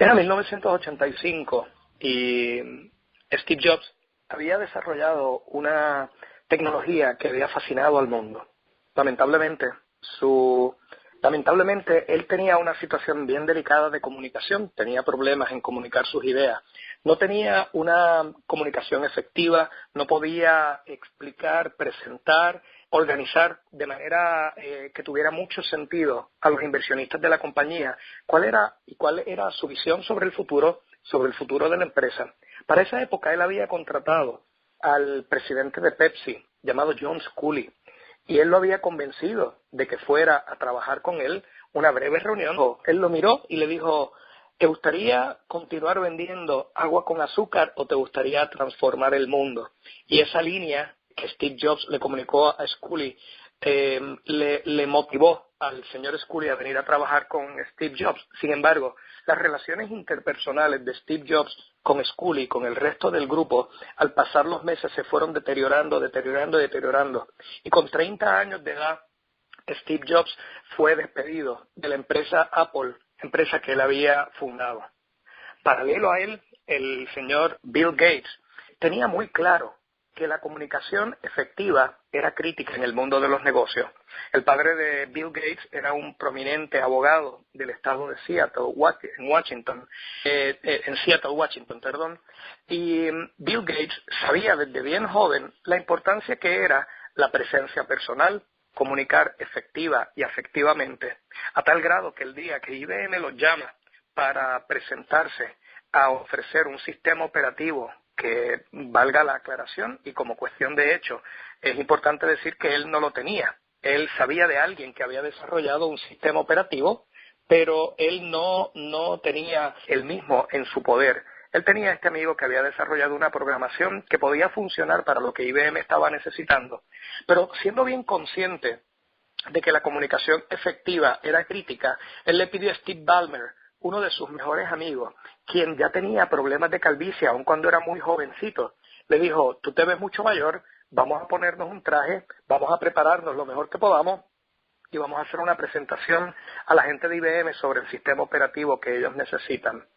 Era 1985 y Steve Jobs había desarrollado una tecnología que había fascinado al mundo. Lamentablemente, él tenía una situación bien delicada de comunicación, tenía problemas en comunicar sus ideas. No tenía una comunicación efectiva, no podía explicar, presentar, organizar de manera que tuviera mucho sentido a los inversionistas de la compañía cuál era su visión sobre el futuro de la empresa. Para esa época él había contratado al presidente de Pepsi, llamado John Sculley, y él lo había convencido de que fuera a trabajar con él una breve reunión. Él lo miró y le dijo: ¿te gustaría continuar vendiendo agua con azúcar o te gustaría transformar el mundo? Y esa línea que Steve Jobs le comunicó a Sculley le motivó al señor Sculley a venir a trabajar con Steve Jobs. Sin embargo, las relaciones interpersonales de Steve Jobs con Sculley, con el resto del grupo, al pasar los meses se fueron deteriorando. Y con 30 años de edad, Steve Jobs fue despedido de la empresa Apple, empresa que él había fundado. Paralelo a él, el señor Bill Gates tenía muy claro que la comunicación efectiva era crítica en el mundo de los negocios. El padre de Bill Gates era un prominente abogado del estado de Seattle, Washington, y Bill Gates sabía desde bien joven la importancia que era la presencia personal, comunicar efectiva y afectivamente, a tal grado que el día que IBM lo llama para presentarse a ofrecer un sistema operativo que valga la aclaración, y como cuestión de hecho es importante decir que él no lo tenía. Él sabía de alguien que había desarrollado un sistema operativo, pero él no tenía el mismo en su poder. Él tenía este amigo que había desarrollado una programación que podía funcionar para lo que IBM estaba necesitando, pero siendo bien consciente de que la comunicación efectiva era crítica, él le pidió a Steve Ballmer, uno de sus mejores amigos, quien ya tenía problemas de calvicie, aun cuando era muy jovencito, le dijo: tú te ves mucho mayor, vamos a ponernos un traje, vamos a prepararnos lo mejor que podamos y vamos a hacer una presentación a la gente de IBM sobre el sistema operativo que ellos necesitan.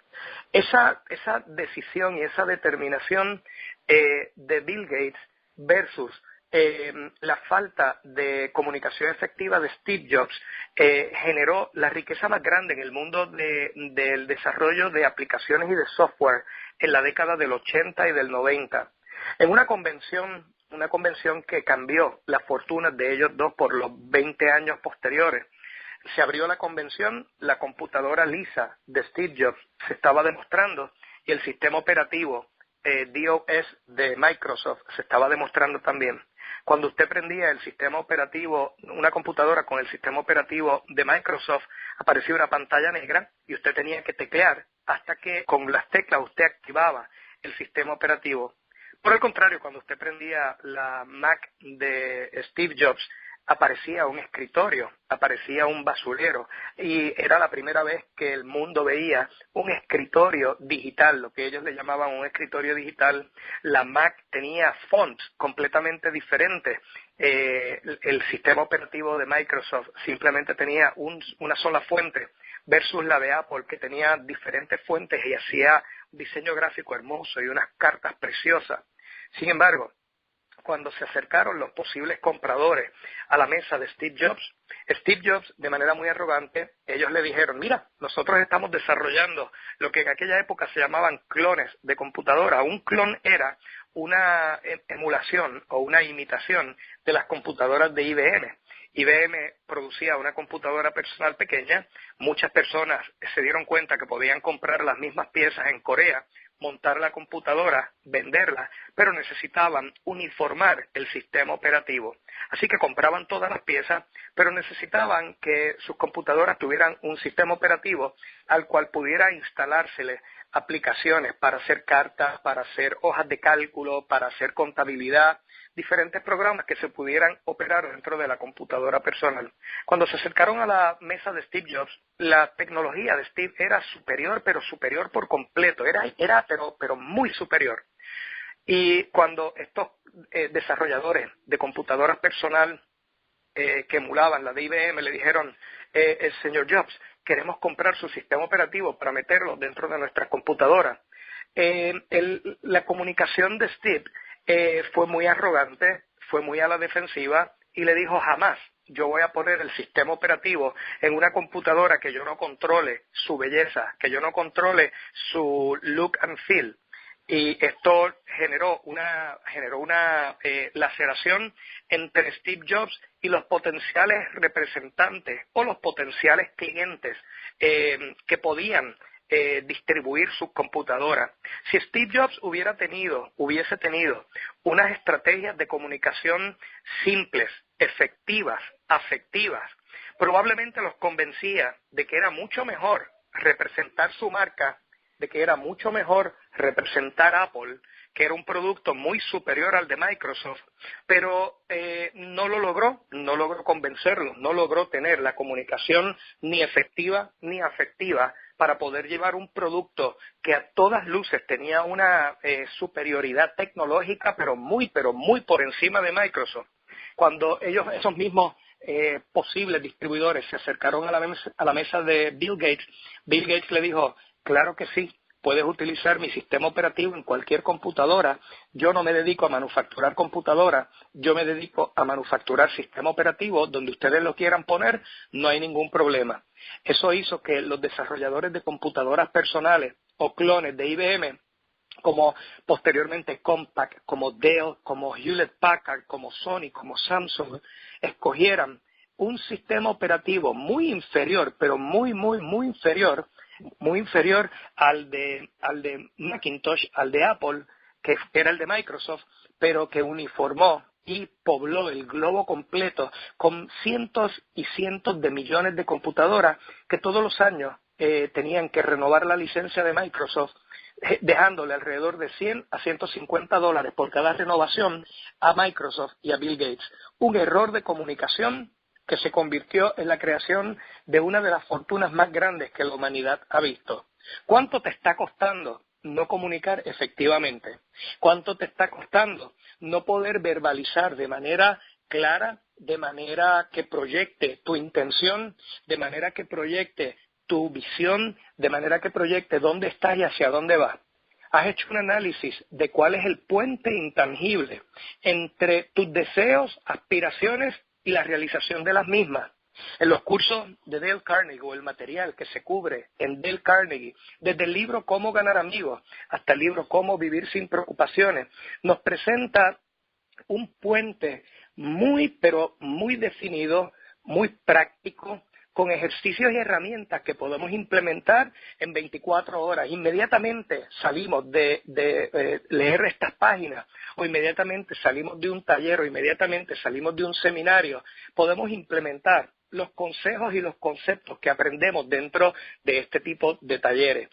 Esa decisión y esa determinación de Bill Gates versus la falta de comunicación efectiva de Steve Jobs generó la riqueza más grande en el mundo del desarrollo de aplicaciones y de software en la década del 80 y del 90. En una convención que cambió las fortunas de ellos dos por los 20 años posteriores, se abrió la convención, la computadora Lisa de Steve Jobs se estaba demostrando y el sistema operativo DOS de Microsoft se estaba demostrando también. Cuando usted prendía el sistema operativo, una computadora con el sistema operativo de Microsoft, aparecía una pantalla negra y usted tenía que teclear hasta que con las teclas usted activaba el sistema operativo. Por el contrario, cuando usted prendía la Mac de Steve Jobs, aparecía un escritorio, aparecía un basurero, y era la primera vez que el mundo veía un escritorio digital, lo que ellos le llamaban un escritorio digital. La Mac tenía fonts completamente diferentes. El sistema operativo de Microsoft simplemente tenía una sola fuente versus la de Apple, que tenía diferentes fuentes y hacía un diseño gráfico hermoso y unas cartas preciosas. Sin embargo, cuando se acercaron los posibles compradores a la mesa de Steve Jobs, de manera muy arrogante, ellos le dijeron: mira, nosotros estamos desarrollando lo que en aquella época se llamaban clones de computadora. Un clon era una emulación o una imitación de las computadoras de IBM. IBM producía una computadora personal pequeña, muchas personas se dieron cuenta que podían comprar las mismas piezas en Corea, montar la computadora, venderla, pero necesitaban uniformar el sistema operativo. Así que compraban todas las piezas, pero necesitaban que sus computadoras tuvieran un sistema operativo al cual pudiera instalársele aplicaciones para hacer cartas, para hacer hojas de cálculo, para hacer contabilidad, diferentes programas que se pudieran operar dentro de la computadora personal. Cuando se acercaron a la mesa de Steve Jobs, la tecnología de Steve era superior, pero superior por completo, pero muy superior. Y cuando estos desarrolladores de computadoras personal que emulaban la de IBM le dijeron: señor Jobs, queremos comprar su sistema operativo para meterlo dentro de nuestras computadoras. La comunicación de Steve fue muy arrogante, fue muy a la defensiva y le dijo jamás yo voy a poner el sistema operativo en una computadora que yo no controle su belleza, que yo no controle su look and feel. Y esto generó una laceración entre Steve Jobs y los potenciales representantes o los potenciales clientes que podían distribuir sus computadoras. Si Steve Jobs hubiese tenido unas estrategias de comunicación simples, efectivas, afectivas, probablemente los convencía de que era mucho mejor representar su marca, de que era mucho mejor representar Apple, que era un producto muy superior al de Microsoft, pero no logró convencerlo, no logró tener la comunicación ni efectiva ni afectiva para poder llevar un producto que a todas luces tenía una superioridad tecnológica, pero muy por encima de Microsoft. Cuando esos mismos posibles distribuidores se acercaron a la mesa de Bill Gates le dijo, claro que sí, puedes utilizar mi sistema operativo en cualquier computadora. Yo no me dedico a manufacturar computadoras, yo me dedico a manufacturar sistema operativo. Donde ustedes lo quieran poner, no hay ningún problema. Eso hizo que los desarrolladores de computadoras personales o clones de IBM, como posteriormente Compaq, como Dell, como Hewlett Packard, como Sony, como Samsung, escogieran un sistema operativo muy inferior, pero muy inferior al de Macintosh, al de Apple, que era el de Microsoft, pero que uniformó y pobló el globo completo con cientos y cientos de millones de computadoras que todos los años tenían que renovar la licencia de Microsoft, dejándole alrededor de $100 a $150 por cada renovación a Microsoft y a Bill Gates. Un error de comunicación que se convirtió en la creación de una de las fortunas más grandes que la humanidad ha visto. ¿Cuánto te está costando no comunicar efectivamente? ¿Cuánto te está costando no poder verbalizar de manera clara, de manera que proyecte tu intención, de manera que proyecte tu visión, de manera que proyecte dónde estás y hacia dónde vas? ¿Has hecho un análisis de cuál es el puente intangible entre tus deseos, aspiraciones y la realización de las mismas? En los cursos de Dale Carnegie o el material que se cubre en Dale Carnegie, desde el libro Cómo ganar amigos hasta el libro Cómo vivir sin preocupaciones, nos presenta un puente pero muy definido, muy práctico, con ejercicios y herramientas que podemos implementar en 24 horas. Inmediatamente salimos de leer estas páginas, o inmediatamente salimos de un taller, o inmediatamente salimos de un seminario. Podemos implementar los consejos y los conceptos que aprendemos dentro de este tipo de talleres.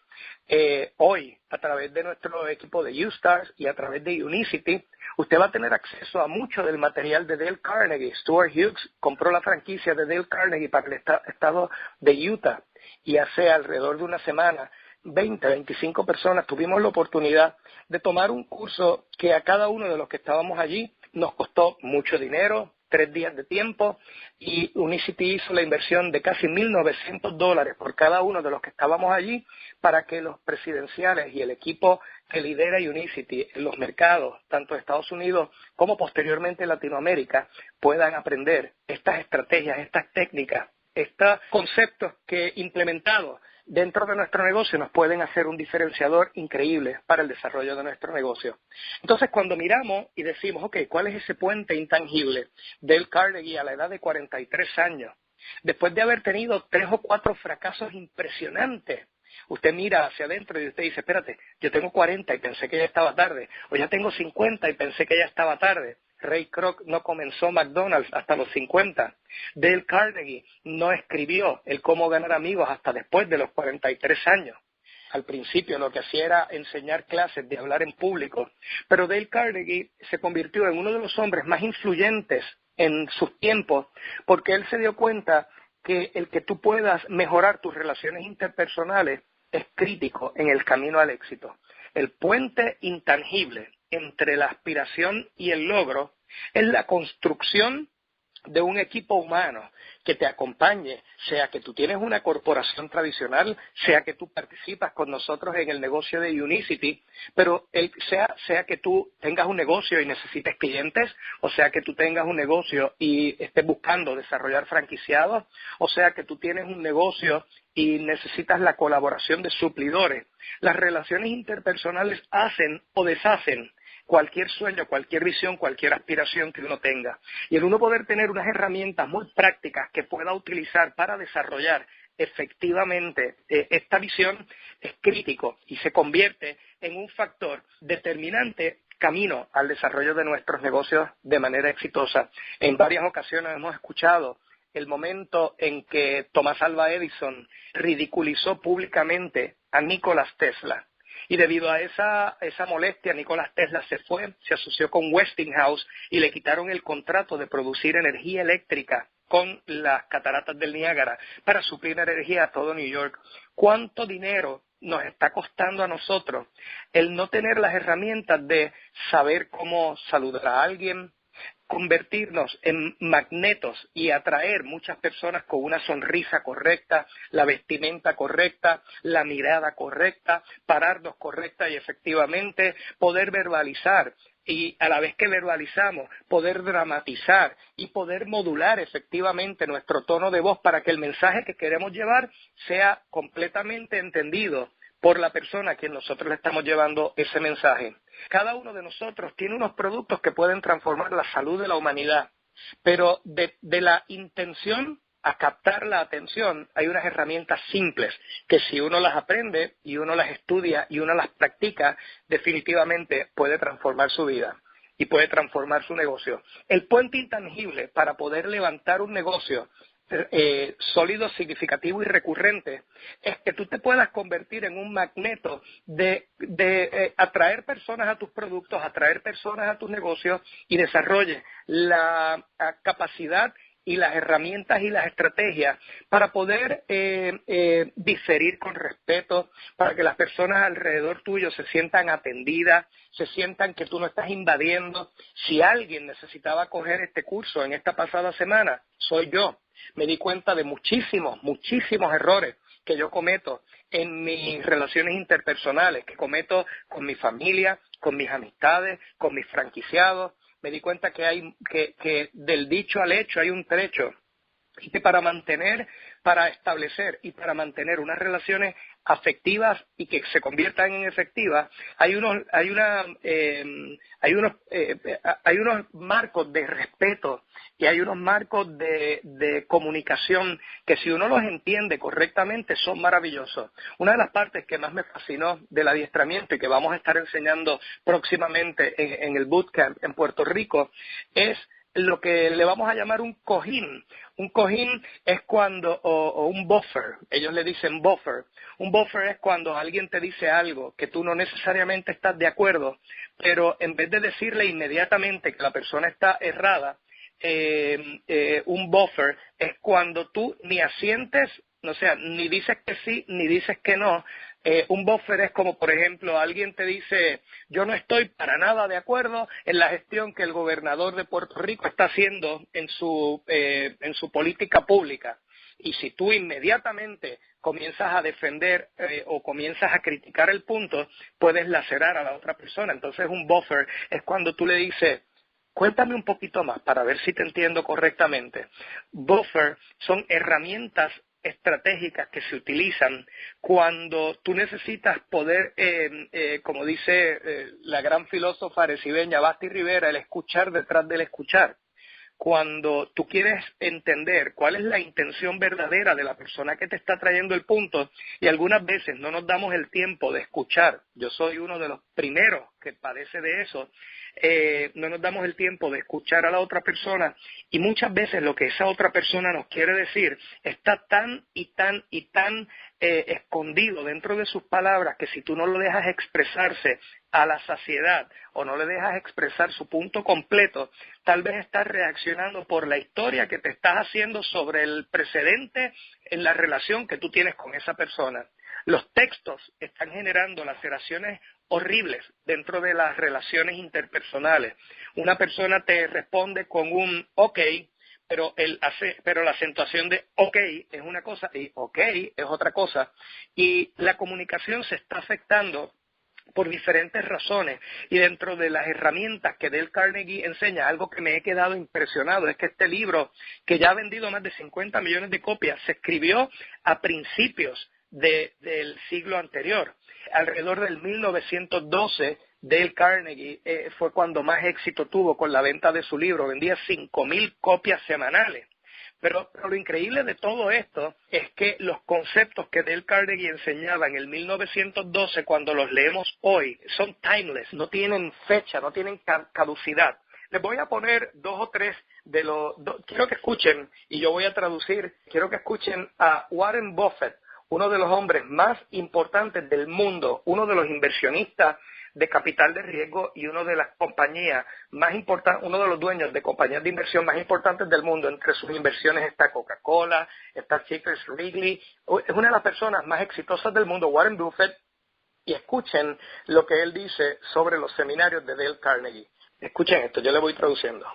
Hoy, a través de nuestro equipo de UStars y a través de Unicity, usted va a tener acceso a mucho del material de Dale Carnegie. Stuart Hughes compró la franquicia de Dale Carnegie para el estado de Utah y hace alrededor de una semana 25 personas tuvimos la oportunidad de tomar un curso que a cada uno de los que estábamos allí nos costó mucho dinero, 3 días de tiempo, y Unicity hizo la inversión de casi $1,900 por cada uno de los que estábamos allí para que los presidenciales y el equipo que lidera Unicity en los mercados, tanto de Estados Unidos como posteriormente en Latinoamérica, puedan aprender estas estrategias, estas técnicas, estos conceptos que implementados dentro de nuestro negocio nos pueden hacer un diferenciador increíble para el desarrollo de nuestro negocio. Entonces, cuando miramos y decimos, ok, ¿cuál es ese puente intangible? Dale Carnegie, a la edad de 43 años, después de haber tenido 3 o 4 fracasos impresionantes, usted mira hacia adentro y usted dice, espérate, yo tengo 40 y pensé que ya estaba tarde, o ya tengo 50 y pensé que ya estaba tarde. Ray Kroc no comenzó McDonald's hasta los 50. Dale Carnegie no escribió el Cómo ganar amigos hasta después de los 43 años. Al principio lo que hacía era enseñar clases de hablar en público. Pero Dale Carnegie se convirtió en uno de los hombres más influyentes en sus tiempos porque él se dio cuenta que el que tú puedas mejorar tus relaciones interpersonales es crítico en el camino al éxito. El puente intangible entre la aspiración y el logro es la construcción de un equipo humano que te acompañe, sea que tú tienes una corporación tradicional, sea que tú participas con nosotros en el negocio de Unicity, pero sea que tú tengas un negocio y necesites clientes, o sea que tú tengas un negocio y estés buscando desarrollar franquiciados, o sea que tú tienes un negocio y necesitas la colaboración de suplidores. Las relaciones interpersonales hacen o deshacen cualquier sueño, cualquier visión, cualquier aspiración que uno tenga. Y el uno poder tener unas herramientas muy prácticas que pueda utilizar para desarrollar efectivamente esta visión es crítico y se convierte en un factor determinante camino al desarrollo de nuestros negocios de manera exitosa. En varias ocasiones hemos escuchado el momento en que Thomas Alva Edison ridiculizó públicamente a Nikola Tesla. Y debido a esa molestia, Nikola Tesla se fue, se asoció con Westinghouse y le quitaron el contrato de producir energía eléctrica con las cataratas del Niágara para suplir energía a todo New York. ¿Cuánto dinero nos está costando a nosotros el no tener las herramientas de saber cómo saludar a alguien, convertirnos en magnetos y atraer muchas personas con una sonrisa correcta, la vestimenta correcta, la mirada correcta, pararnos correcta y efectivamente, poder verbalizar y a la vez que verbalizamos, poder dramatizar y poder modular efectivamente nuestro tono de voz para que el mensaje que queremos llevar sea completamente entendido por la persona a quien nosotros le estamos llevando ese mensaje. Cada uno de nosotros tiene unos productos que pueden transformar la salud de la humanidad, pero de la intención a captar la atención hay unas herramientas simples que si uno las aprende y uno las estudia y uno las practica, definitivamente puede transformar su vida y puede transformar su negocio. El puente intangible para poder levantar un negocio sólido, significativo y recurrente, es que tú te puedas convertir en un magneto de atraer personas a tus productos, atraer personas a tus negocios y desarrolle la capacidad y las herramientas y las estrategias para poder diferir con respeto, para que las personas alrededor tuyo se sientan atendidas, se sientan que tú no estás invadiendo. Si alguien necesitaba coger este curso en esta pasada semana, soy yo. Me di cuenta de muchísimos errores que yo cometo en mis relaciones interpersonales, que cometo con mi familia, con mis amistades, con mis franquiciados. Me di cuenta que del dicho al hecho hay un trecho y que para establecer y para mantener unas relaciones afectivas y que se conviertan en efectivas, hay unos marcos de respeto y hay unos marcos de comunicación que si uno los entiende correctamente son maravillosos. Una de las partes que más me fascinó del adiestramiento y que vamos a estar enseñando próximamente en el bootcamp en Puerto Rico es lo que le vamos a llamar un cojín. Un cojín es cuando, o un buffer, ellos le dicen buffer. Un buffer es cuando alguien te dice algo que tú no necesariamente estás de acuerdo, pero en vez de decirle inmediatamente que la persona está errada, un buffer es cuando tú ni asientes, o sea, ni dices que sí, ni dices que no. Un buffer es como, por ejemplo, alguien te dice, yo no estoy para nada de acuerdo en la gestión que el gobernador de Puerto Rico está haciendo en su política pública. Y si tú inmediatamente comienzas a defender o comienzas a criticar el punto, puedes lacerar a la otra persona. Entonces un buffer es cuando tú le dices, cuéntame un poquito más para ver si te entiendo correctamente. Buffer son herramientas estratégicas que se utilizan cuando tú necesitas poder, como dice la gran filósofa arecibeña Basti Rivera, el escuchar detrás del escuchar. Cuando tú quieres entender cuál es la intención verdadera de la persona que te está trayendo el punto, y algunas veces no nos damos el tiempo de escuchar, yo soy uno de los primeros que padece de eso, no nos damos el tiempo de escuchar a la otra persona y muchas veces lo que esa otra persona nos quiere decir está tan escondido dentro de sus palabras que si tú no lo dejas expresarse a la saciedad o no le dejas expresar su punto completo, tal vez estás reaccionando por la historia que te estás haciendo sobre el precedente en la relación que tú tienes con esa persona. Los textos están generando laceraciones horribles dentro de las relaciones interpersonales. Una persona te responde con un ok, pero la acentuación de ok es una cosa y ok es otra cosa. Y la comunicación se está afectando por diferentes razones, y dentro de las herramientas que Dale Carnegie enseña, algo que me he quedado impresionado es que este libro, que ya ha vendido más de 50 millones de copias, se escribió a principios del siglo anterior. Alrededor del 1912, Dale Carnegie fue cuando más éxito tuvo con la venta de su libro, vendía 5,000 copias semanales. Pero lo increíble de todo esto es que los conceptos que Dale Carnegie enseñaba en el 1912, cuando los leemos hoy, son timeless, no tienen fecha, no tienen caducidad. Les voy a poner dos o tres de los... quiero que escuchen, y yo voy a traducir, quiero que escuchen a Warren Buffett, uno de los hombres más importantes del mundo, uno de los inversionistas de capital de riesgo y uno de las compañías más importantes, uno de los dueños de compañías de inversión más importantes del mundo. Entre sus inversiones está Coca-Cola, está Chickers Wrigley, es una de las personas más exitosas del mundo, Warren Buffett, y escuchen lo que él dice sobre los seminarios de Dale Carnegie. Escuchen esto, yo le voy traduciendo.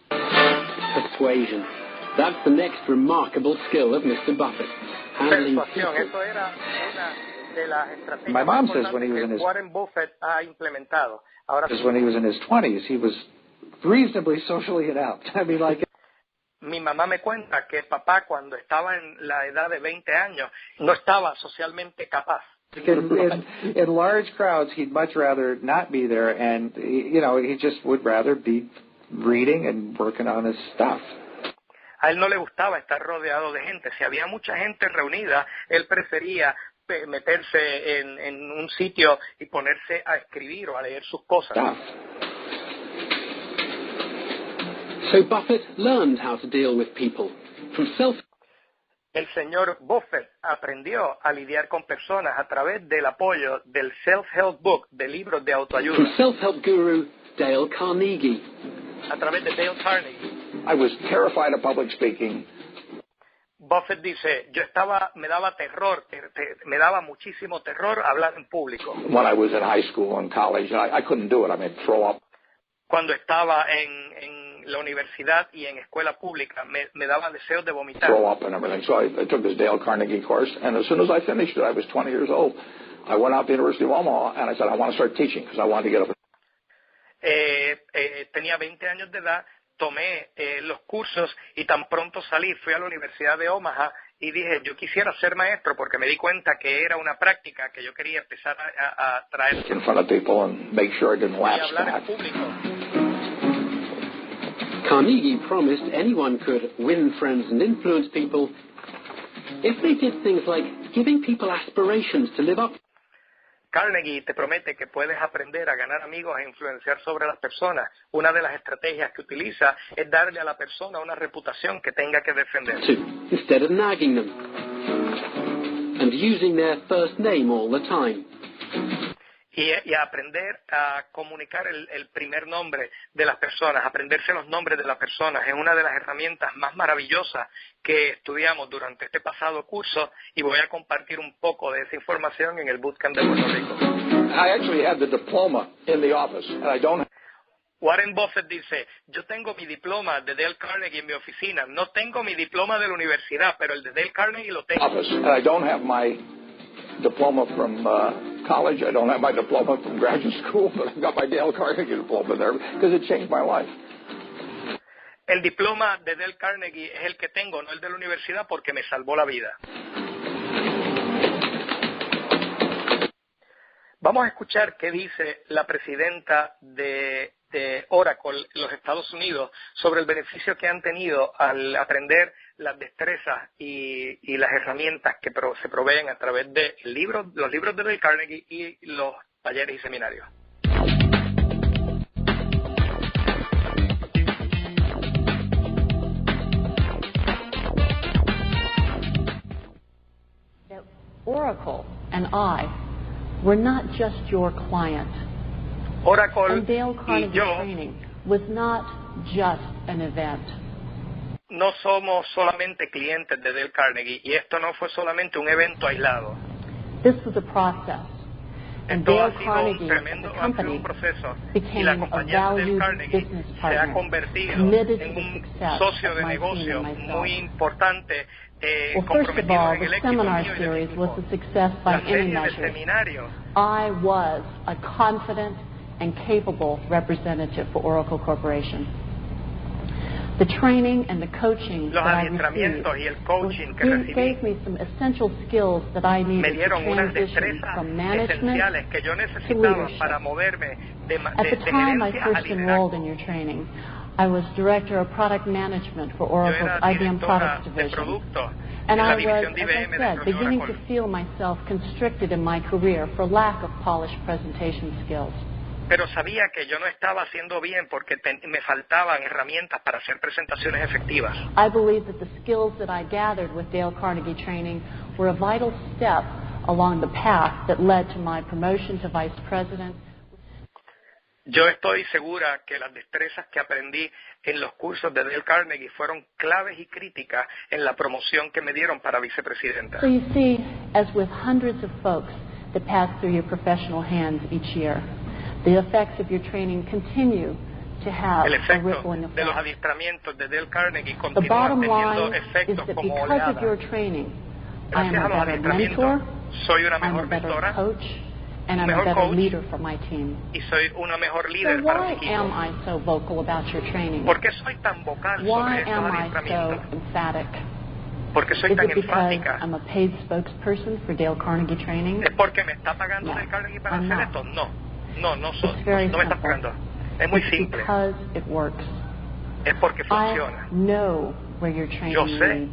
Persuasion. That's the next remarkable skill of Mr. Buffett. Persuasión, eso era una de las estrategias My mom says when he was que in his Warren Buffett ha implementado. Ahora, when he was in his 20s, he was reasonably socially adept. I mean, like. Mi mamá me cuenta que papá, cuando estaba en la edad de 20 años, no estaba socialmente capaz. In large crowds, he'd much rather not be there, and he just would rather be reading and working on his stuff. A él no le gustaba estar rodeado de gente. Si había mucha gente reunida, él prefería meterse en un sitio y ponerse a escribir o a leer sus cosas. So Buffett learned how to deal with people from El señor Buffett aprendió a lidiar con personas a través del apoyo del self-help book, de libros de autoayuda. From self-help guru Dale Carnegie. A través de Dale Carnegie. I was terrified of public speaking. Buffett dice, me daba terror, me daba muchísimo terror hablar en público. When I was in high school and college, I couldn't do it. I mean, throw up. Cuando estaba en la universidad y en escuela pública, me daba deseos de vomitar. Throw up and everything. So I took this Dale Carnegie course, and as soon as I finished it, I was 20 years old. I went out to the University of Omaha, and I said, I want to start teaching, because I wanted to get up. Tenía 20 años de edad, tomé los cursos y tan pronto salí, fui a la Universidad de Omaha y dije, yo quisiera ser maestro porque me di cuenta que era una práctica que yo quería empezar a traer. In front of people and make sure I didn't Y lapse hablar en back. público. Carnegie promised anyone could win friends and influence people if they did things like giving people aspirations to live up. Carnegie te promete que puedes aprender a ganar amigos e influenciar sobre las personas. Una de las estrategias que utiliza es darle a la persona una reputación que tenga que defender. Instead of nagging them and using their first name all the time. Y a aprender a comunicar el primer nombre de las personas, aprenderse los nombres de las personas, es una de las herramientas más maravillosas que estudiamos durante este pasado curso, y voy a compartir un poco de esa información en el Bootcamp de Puerto Rico. I actually had the diploma in the office, and I don't. Warren Buffett dice, yo tengo mi diploma de Dale Carnegie en mi oficina, no tengo mi diploma de la universidad, pero el de Dale Carnegie lo tengo. Office, and I don't have my diploma from college. I don't have my diploma from graduate school, but I've got my Dale Carnegie diploma there because it changed my life. El diploma de Dale Carnegie es el que tengo, no el de la universidad, porque me salvó la vida. Vamos a escuchar qué dice la presidenta de Oracle, los Estados Unidos, sobre el beneficio que han tenido al aprender las destrezas y las herramientas que se proveen a través de los libros de Dale Carnegie y los talleres y seminarios. Oracle and I were not just your client. Oracle And Dale y Carnegie yo training was not just an event. no somos solamente clientes de Dale Carnegie, y esto no fue solamente un evento aislado. This was a process. And Esto Dale ha sido un Carnegie and tremendo the company proceso y became la a compañía de Dale valued Carnegie business se ha partner, convertido committed to en the un success socio of de my team negocio and myself. muy importante, Well, first of comprometido all, en el the éxito seminar mío y de mi series was equipo. a success by La any serie de measure. seminarios, I was a confident and capable representative for Oracle Corporation. The training and the coaching los that I received adiestramientos y el coaching que recibí gave me some essential skills that I me needed to dieron unas transition destrezas from management esenciales que yo to necesitaba leadership. para moverme de At the time I gerencia a first enrolled in liderazgo. your training, I was Director of Product Management for Yo Oracle's era IBM directora Products de Division. productos And en la I was, división de as I IBM said, dentro de beginning to Oracle. feel myself constricted in my career for lack of polished presentation skills. Pero sabía que yo no estaba haciendo bien porque me faltaban herramientas para hacer presentaciones efectivas. I believe that the skills that I gathered with Dale Carnegie training were a vital step along the path that led to my promotion to Vice President. Yo estoy segura que las destrezas que aprendí en los cursos de Dale Carnegie fueron claves y críticas en la promoción que me dieron para vicepresidenta. So you see, as with hundreds of folks that pass through your professional hands each year, the effects of your training continue to have El a efecto rippling de los effect. adiestramientos de Dale Carnegie The continúa bottom teniendo line is efectos that como because of your oleadas. training, I am Gracias a a los better adiestramientos, mentor, soy una I'm a mejor better mentora coach, and I'm a mejor better coach, leader for my team. y soy una mejor So líder para mi why equipo. am I so vocal about your training? ¿Por qué soy tan vocal Why sobre estos am I so adiestramientos? emphatic? Porque soy Is tan it because enfática. I'm a paid spokesperson for Dale Carnegie training? ¿Es porque me está pagando No, Dale Carnegie para I'm hacer not. esto? No, It's very no me está simple. pagando. Es muy It's simple. because it works. Es porque funciona. I know where your training Yo sé leads,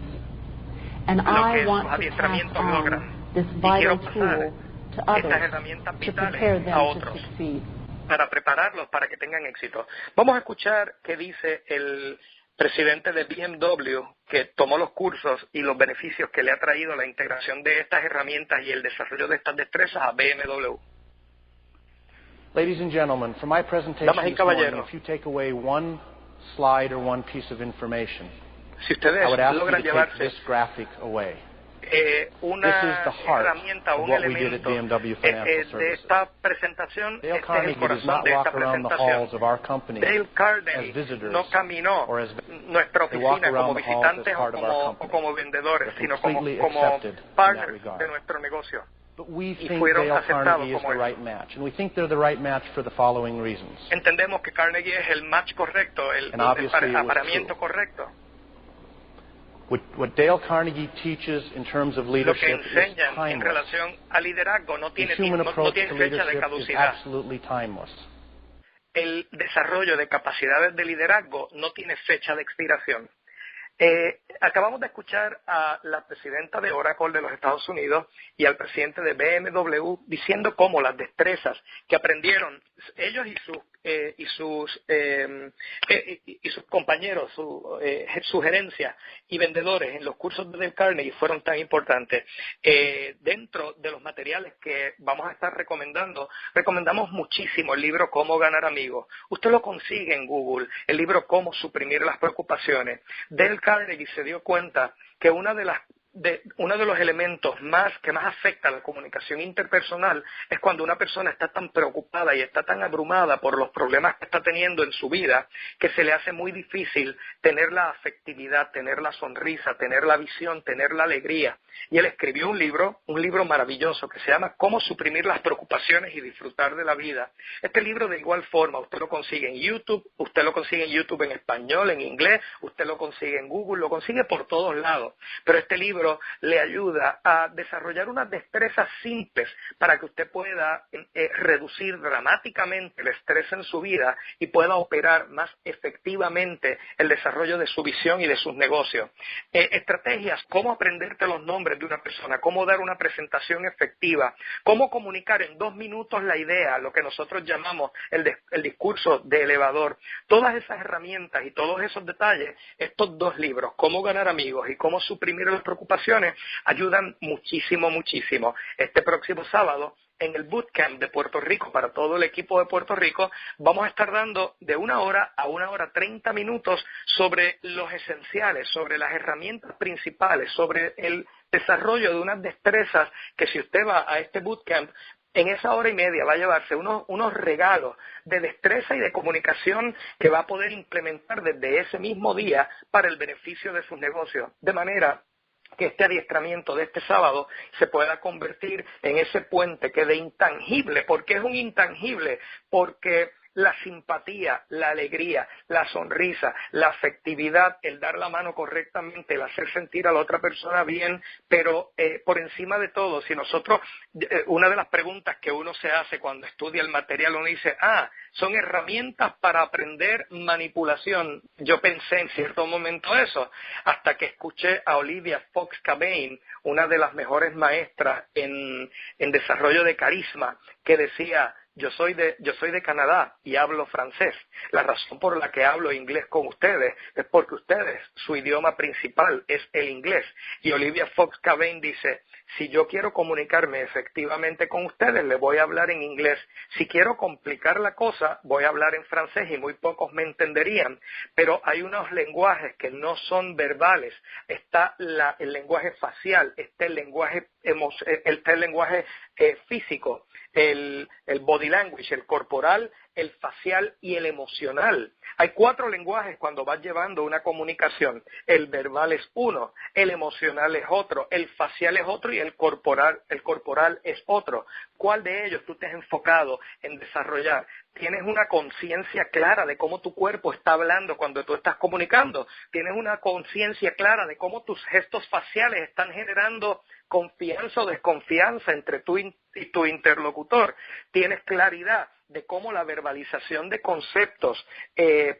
and lo que I sus want to pass adiestramientos on logran. this Y vital quiero pasar tool to others estas herramientas to vitales prepare a them to otros succeed. para prepararlos para que tengan éxito. Vamos a escuchar qué dice el presidente de BMW, que tomó los cursos y los beneficios que le ha traído la integración de estas herramientas y el desarrollo de estas destrezas a BMW. Ladies and gentlemen, from my presentation Damas y this morning, caballeros, if you take away one slide or one piece of information, si ustedes I would ask you logran to take llevarse this graphic away. una This is the heart herramienta, of un what we did at elemento BMW Financial de Services. esta presentación, Dale este es el Carnegie does corazón not de esta walk around the halls presentación. of our company Dale as Carnegie visitors no caminó or as nuestra They walk oficina como around the halls as visitantes part of our o company. como vendedores, They're sino como completely accepted in that partners regard. de nuestro negocio. But we Y think fueron Dale aceptados Carnegie is como the eso. right match, and we think they're the right match for the following reasons. Entendemos que Carnegie es el match correcto, el And obviously it was apareamiento true. correcto. What Dale Carnegie teaches in terms of Lo que leadership is enseñan en timeless. relación a liderazgo no The tiene, human no approach tiene to fecha de leadership is caducidad. absolutely timeless. El desarrollo de capacidades de liderazgo no tiene fecha de expiración. Acabamos de escuchar a la presidenta de Oracle de los Estados Unidos y al presidente de BMW diciendo cómo las destrezas que aprendieron ellos y sus compañeros, su gerencia y vendedores en los cursos de Dale Carnegie fueron tan importantes. Dentro de los materiales que vamos a estar recomendamos muchísimo el libro Cómo ganar amigos. Usted lo consigue en Google, el libro Cómo suprimir las preocupaciones. Dale Carnegie se dio cuenta que uno de los elementos que más afecta a la comunicación interpersonal es cuando una persona está tan preocupada y está tan abrumada por los problemas que está teniendo en su vida que se le hace muy difícil tener la afectividad, tener la sonrisa, tener la visión, tener la alegría. Y él escribió un libro maravilloso que se llama Cómo suprimir las preocupaciones y disfrutar de la vida. Este libro de igual forma usted lo consigue en YouTube, usted lo consigue en YouTube en español, en inglés, usted lo consigue en Google, lo consigue por todos lados. Pero este libro le ayuda a desarrollar unas destrezas simples para que usted pueda reducir dramáticamente el estrés en su vida y pueda operar más efectivamente el desarrollo de su visión y de sus negocios. Estrategias, cómo aprenderte los nombres de una persona, cómo dar una presentación efectiva, cómo comunicar en 2 minutos la idea, lo que nosotros llamamos el discurso de elevador. Todas esas herramientas y todos esos detalles, estos 2 libros, Cómo ganar amigos y Cómo suprimir las preocupaciones, ayudan muchísimo. Este próximo sábado, en el Bootcamp de Puerto Rico, para todo el equipo de Puerto Rico, vamos a estar dando de 1 hora a 1 hora 30 minutos sobre los esenciales, sobre las herramientas principales, sobre el desarrollo de unas destrezas que si usted va a este bootcamp en esa hora y media va a llevarse unos regalos de destreza y de comunicación que va a poder implementar desde ese mismo día para el beneficio de sus negocios, de manera que este adiestramiento de este sábado se pueda convertir en ese puente que de intangible. ¿Por qué es un intangible? Porque la simpatía, la alegría, la sonrisa, la afectividad, el dar la mano correctamente, el hacer sentir a la otra persona bien, pero por encima de todo, si nosotros, una de las preguntas que uno se hace cuando estudia el material, uno dice, son herramientas para aprender manipulación. Yo pensé en cierto momento eso, hasta que escuché a Olivia Fox Cabane, una de las mejores maestras en desarrollo de carisma, que decía, yo soy de Canadá y hablo francés. La razón por la que hablo inglés con ustedes es porque ustedes, su idioma principal es el inglés. Y Olivia Fox Cabane dice, si yo quiero comunicarme efectivamente con ustedes, le voy a hablar en inglés. Si quiero complicar la cosa, voy a hablar en francés y muy pocos me entenderían. Pero hay unos lenguajes que no son verbales. Está el lenguaje facial, está el lenguaje físico, el body language, el corporal, el facial y el emocional. Hay 4 lenguajes cuando vas llevando una comunicación. El verbal es uno, el emocional es otro, el facial es otro y el corporal es otro. ¿Cuál de ellos tú te has enfocado en desarrollar? ¿Tienes una conciencia clara de cómo tu cuerpo está hablando cuando tú estás comunicando? ¿Tienes una conciencia clara de cómo tus gestos faciales están generando confianza o desconfianza entre tú y tu interlocutor? ¿Tienes claridad de cómo la verbalización de conceptos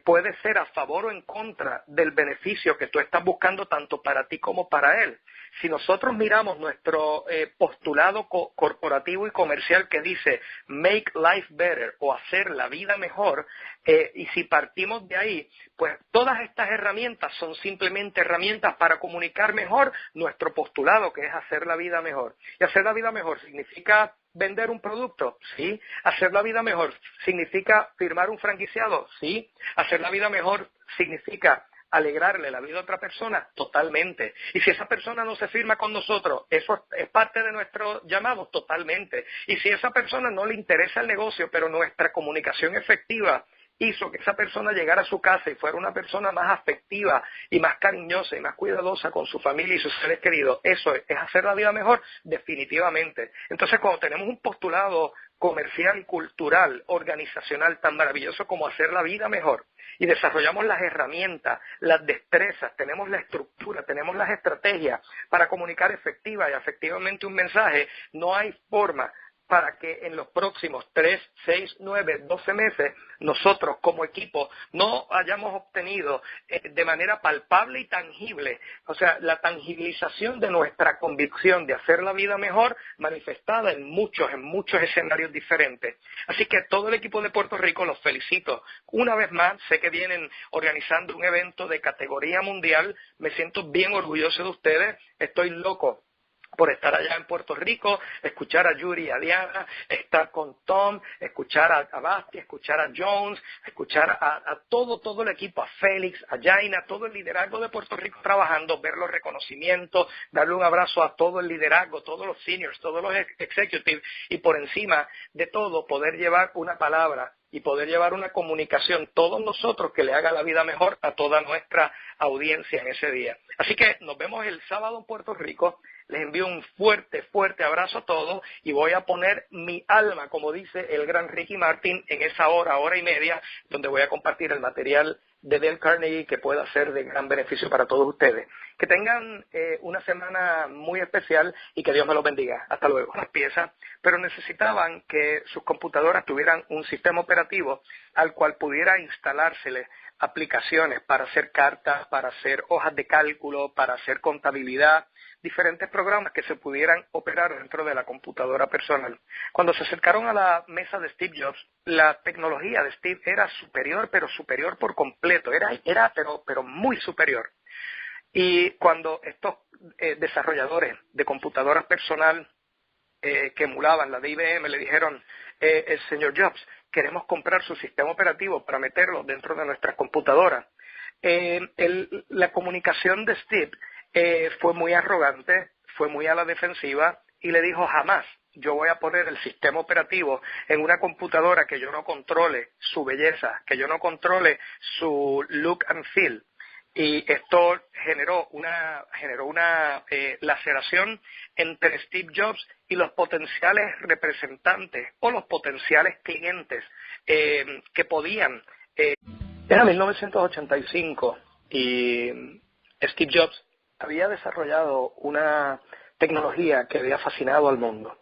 puede ser a favor o en contra del beneficio que tú estás buscando tanto para ti como para él? Si nosotros miramos nuestro postulado corporativo y comercial que dice make life better o hacer la vida mejor, y si partimos de ahí, pues todas estas herramientas son simplemente herramientas para comunicar mejor nuestro postulado, que es hacer la vida mejor. Y hacer la vida mejor significa vender un producto, sí. Hacer la vida mejor significa firmar un franquiciado, sí. Hacer la vida mejor significa alegrarle la vida a otra persona, totalmente. Y si esa persona no se firma con nosotros, eso es parte de nuestro llamado, totalmente. Y si a esa persona no le interesa el negocio, pero nuestra comunicación efectiva hizo que esa persona llegara a su casa y fuera una persona más afectiva y más cariñosa y más cuidadosa con su familia y sus seres queridos, eso es hacer la vida mejor, definitivamente. Entonces, cuando tenemos un postulado comercial y cultural, organizacional tan maravilloso como hacer la vida mejor, y desarrollamos las herramientas, las destrezas, tenemos la estructura, tenemos las estrategias para comunicar efectiva y efectivamente un mensaje, no hay forma para que en los próximos 3, 6, 9, 12 meses nosotros como equipo no hayamos obtenido de manera palpable y tangible, o sea, la tangibilización de nuestra convicción de hacer la vida mejor manifestada en muchos escenarios diferentes. Así que todo el equipo de Puerto Rico los felicito. Una vez más, sé que vienen organizando un evento de categoría mundial, me siento bien orgulloso de ustedes, estoy loco por estar allá en Puerto Rico, escuchar a Yuri y a Diana, estar con Tom, escuchar a Basti, escuchar a Jones, escuchar a todo el equipo, a Félix, a Jaina, todo el liderazgo de Puerto Rico trabajando, ver los reconocimientos, darle un abrazo a todo el liderazgo, todos los seniors, todos los executives, y por encima de todo poder llevar una palabra y poder llevar una comunicación, todos nosotros, que le haga la vida mejor a toda nuestra audiencia en ese día. Así que nos vemos el sábado en Puerto Rico. Les envío un fuerte abrazo a todos y voy a poner mi alma, como dice el gran Ricky Martin, en esa hora y media, donde voy a compartir el material de Dale Carnegie que pueda ser de gran beneficio para todos ustedes. Que tengan una semana muy especial y que Dios me los bendiga. Hasta luego. Las piezas, pero necesitaban que sus computadoras tuvieran un sistema operativo al cual pudiera instalárseles aplicaciones para hacer cartas, para hacer hojas de cálculo, para hacer contabilidad, diferentes programas que se pudieran operar dentro de la computadora personal. Cuando se acercaron a la mesa de Steve Jobs, la tecnología de Steve era superior, pero superior por completo, era pero muy superior. Y cuando estos desarrolladores de computadoras personal que emulaban la de IBM le dijeron, el señor Jobs, queremos comprar su sistema operativo para meterlo dentro de nuestras computadoras. La comunicación de Steve fue muy arrogante, fue muy a la defensiva y le dijo jamás, yo voy a poner el sistema operativo en una computadora que yo no controle su belleza, que yo no controle su look and feel. Y esto generó una laceración entre Steve Jobs y los potenciales representantes o los potenciales clientes que podían. Era 1985 y Steve Jobs había desarrollado una tecnología que había fascinado al mundo.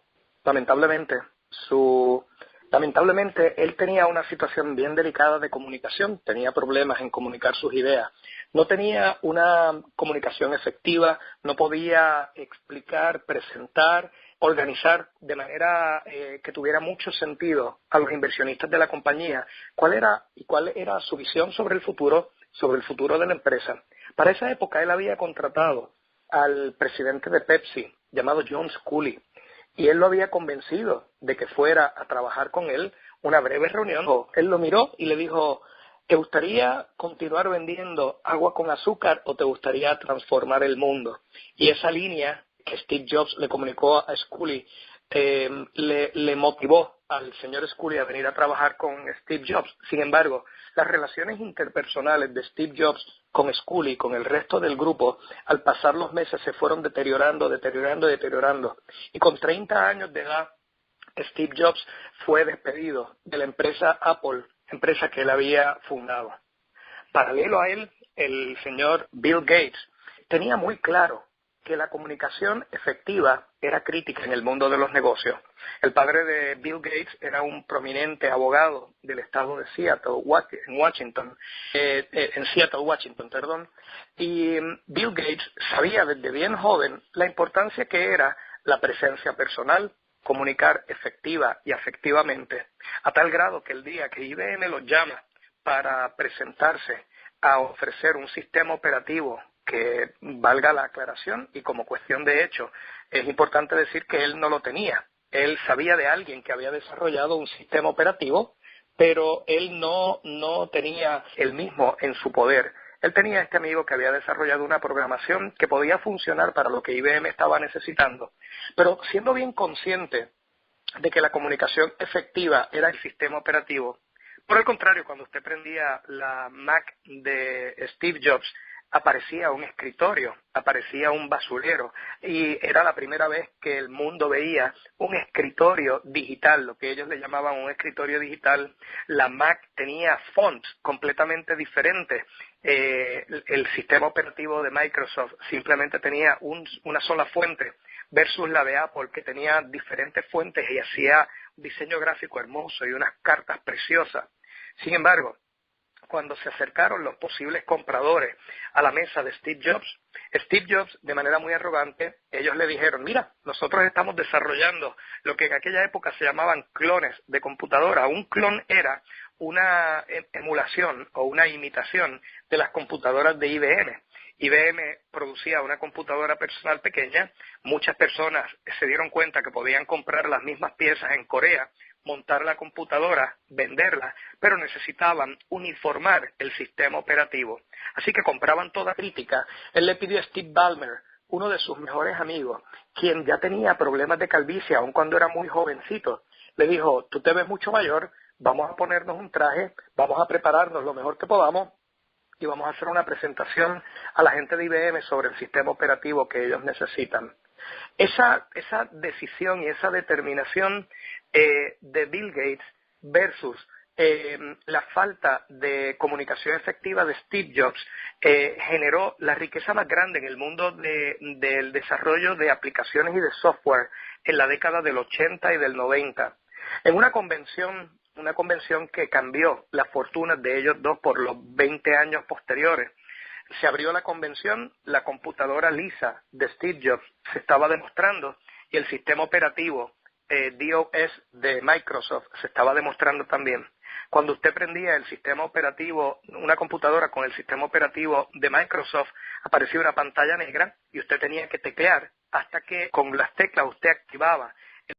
Lamentablemente, él tenía una situación bien delicada de comunicación, tenía problemas en comunicar sus ideas, no tenía una comunicación efectiva, no podía explicar, presentar, organizar de manera que tuviera mucho sentido a los inversionistas de la compañía cuál era su visión sobre el futuro de la empresa. Para esa época él había contratado al presidente de Pepsi, llamado John Sculley, y él lo había convencido de que fuera a trabajar con él una breve reunión. Él lo miró y le dijo, ¿te gustaría continuar vendiendo agua con azúcar o te gustaría transformar el mundo? Y esa línea que Steve Jobs le comunicó a Sculley le motivó al señor Sculley a venir a trabajar con Steve Jobs. Sin embargo, las relaciones interpersonales de Steve Jobs con Sculley, con el resto del grupo, al pasar los meses se fueron deteriorando. Y con 30 años de edad, Steve Jobs fue despedido de la empresa Apple, empresa que él había fundado. Paralelo a él, el señor Bill Gates tenía muy claro que la comunicación efectiva era crítica en el mundo de los negocios. El padre de Bill Gates era un prominente abogado del estado de Seattle, Washington, y Bill Gates sabía desde bien joven la importancia que era la presencia personal, comunicar efectiva y afectivamente, a tal grado que el día que IBM lo llama para presentarse a ofrecer un sistema operativo que valga la aclaración, y como cuestión de hecho es importante decir que él no lo tenía. Él sabía de alguien que había desarrollado un sistema operativo, pero él no tenía el mismo en su poder. Él tenía este amigo que había desarrollado una programación que podía funcionar para lo que IBM estaba necesitando, pero siendo bien consciente de que la comunicación efectiva era el sistema operativo. Por el contrario, cuando usted prendía la Mac de Steve Jobs, aparecía un escritorio, aparecía un basurero, y era la primera vez que el mundo veía un escritorio digital, lo que ellos le llamaban un escritorio digital. La Mac tenía fonts completamente diferentes. El sistema operativo de Microsoft simplemente tenía una sola fuente versus la de Apple, que tenía diferentes fuentes y hacía diseño gráfico hermoso y unas cartas preciosas. Sin embargo, cuando se acercaron los posibles compradores a la mesa de Steve Jobs, de manera muy arrogante, ellos le dijeron, mira, nosotros estamos desarrollando lo que en aquella época se llamaban clones de computadora. Un clon era una emulación o una imitación de las computadoras de IBM. IBM producía una computadora personal pequeña, muchas personas se dieron cuenta que podían comprar las mismas piezas en Corea, montar la computadora, venderla, pero necesitaban uniformar el sistema operativo. Así que compraban toda crítica. Él le pidió a Steve Ballmer, uno de sus mejores amigos, quien ya tenía problemas de calvicie, aun cuando era muy jovencito. Le dijo, tú te ves mucho mayor, vamos a ponernos un traje, vamos a prepararnos lo mejor que podamos y vamos a hacer una presentación a la gente de IBM sobre el sistema operativo que ellos necesitan. Esa decisión y esa determinación de Bill Gates versus la falta de comunicación efectiva de Steve Jobs generó la riqueza más grande en el mundo del desarrollo de aplicaciones y de software en la década del 80 y del 90. En una convención que cambió las fortunas de ellos dos por los 20 años posteriores. Se abrió la convención, la computadora Lisa de Steve Jobs se estaba demostrando y el sistema operativo DOS de Microsoft se estaba demostrando también. Cuando usted prendía el sistema operativo, una computadora con el sistema operativo de Microsoft, aparecía una pantalla negra y usted tenía que teclear hasta que con las teclas usted activaba